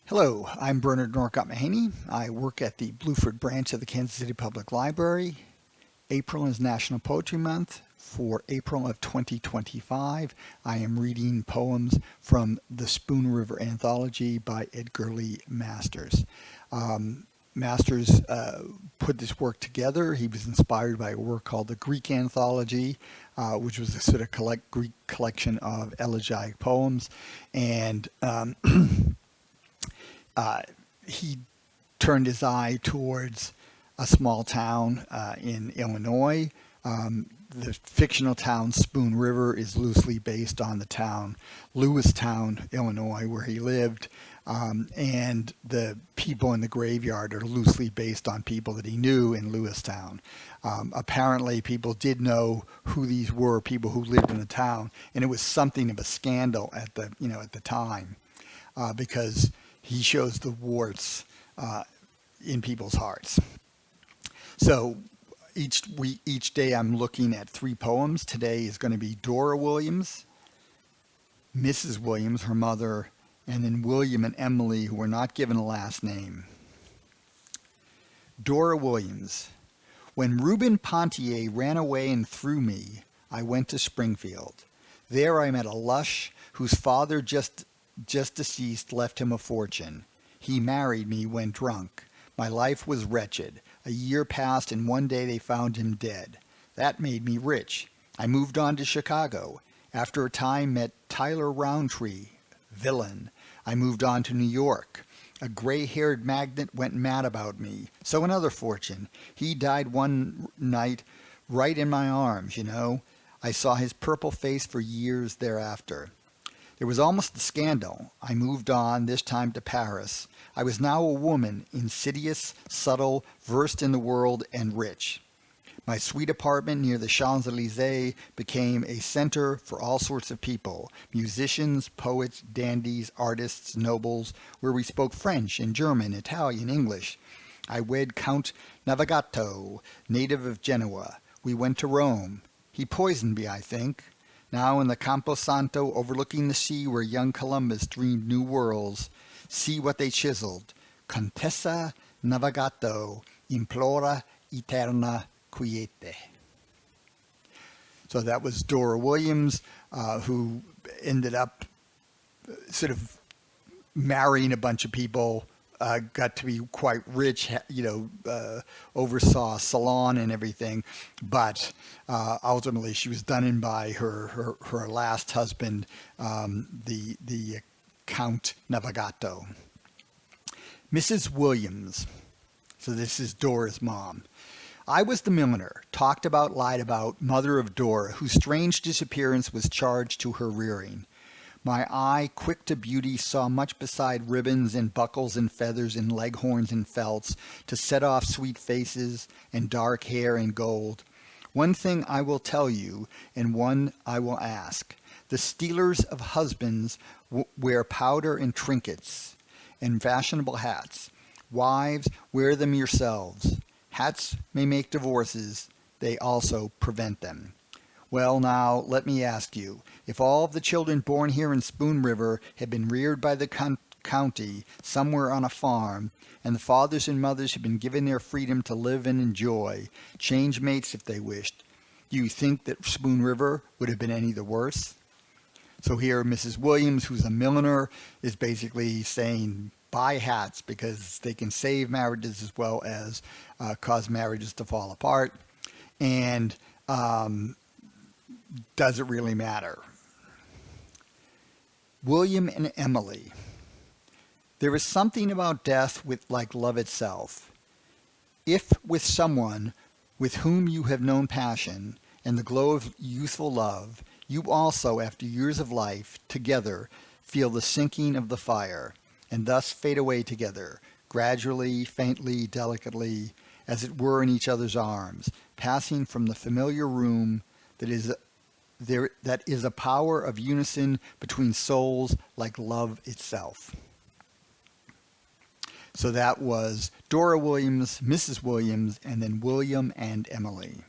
Hello, I'm Bernard Norcott-Mahany. I work at the Blueford branch of the Kansas City Public Library. April is National Poetry Month. For April of 2025, I am reading poems from the Spoon River Anthology by Edgar Lee Masters. Masters put this work together. He was inspired by a work called the Greek Anthology, which was a sort of Greek collection of elegiac poems. And he turned his eye towards a small town in Illinois. The fictional town Spoon River is loosely based on the town Lewistown, Illinois, where he lived. And the people in the graveyard are loosely based on people that he knew in Lewistown. Apparently, people did know who these were, people who lived in the town, and it was something of a scandal at the time, because he shows the warts in people's hearts. So each day I'm looking at 3 poems. Today is going to be Dora Williams, Mrs. Williams, her mother, and then William and Emily, who were not given a last name. Dora Williams. When Reuben Pontier ran away and threw me, I went to Springfield. There I met a lush whose father just deceased left him a fortune. He married me when drunk. My life was wretched. A year passed and one day they found him dead. That made me rich. I moved on to Chicago. After a time met Tyler Roundtree, villain. I moved on to New York. A gray-haired magnate went mad about me. So another fortune. He died one night right in my arms, I saw his purple face for years thereafter. There was almost a scandal. I moved on, this time to Paris. I was now a woman, insidious, subtle, versed in the world, and rich. My sweet apartment near the Champs-Élysées became a center for all sorts of people, musicians, poets, dandies, artists, nobles, where we spoke French and German, Italian, English. I wed Count Navigato, native of Genoa. We went to Rome. He poisoned me, I think. Now in the Campo Santo, overlooking the sea where young Columbus dreamed new worlds, see what they chiseled. Contessa Navigato implora eterna quiete. So that was Dora Williams, who ended up sort of marrying a bunch of people, got to be quite rich, oversaw a salon and everything, but ultimately she was done in by her last husband, the Count Navigato. Mrs. Williams. So this is Dora's mom. I was the milliner, talked about, lied about, mother of Dora, whose strange disappearance was charged to her rearing. My eye, quick to beauty, saw much beside ribbons and buckles and feathers and leghorns and felts to set off sweet faces and dark hair and gold. One thing I will tell you, and one I will ask. The stealers of husbands wear powder and trinkets and fashionable hats. Wives, wear them yourselves. Hats may make divorces. They also prevent them. Well, now, let me ask you, if all of the children born here in Spoon River had been reared by the county somewhere on a farm, and the fathers and mothers had been given their freedom to live and enjoy, change mates if they wished, do you think that Spoon River would have been any the worse? So here, Mrs. Williams, who's a milliner, is basically saying, buy hats because they can save marriages as well as cause marriages to fall apart. And does it really matter? William and Emily. There is something about death like love itself. If with someone with whom you have known passion and the glow of youthful love, you also, after years of life, together, feel the sinking of the fire, and thus fade away together, gradually, faintly, delicately, as it were in each other's arms, passing from the familiar room that is a power of unison between souls like love itself. So that was Dora Williams, Mrs. Williams, and then William and Emily.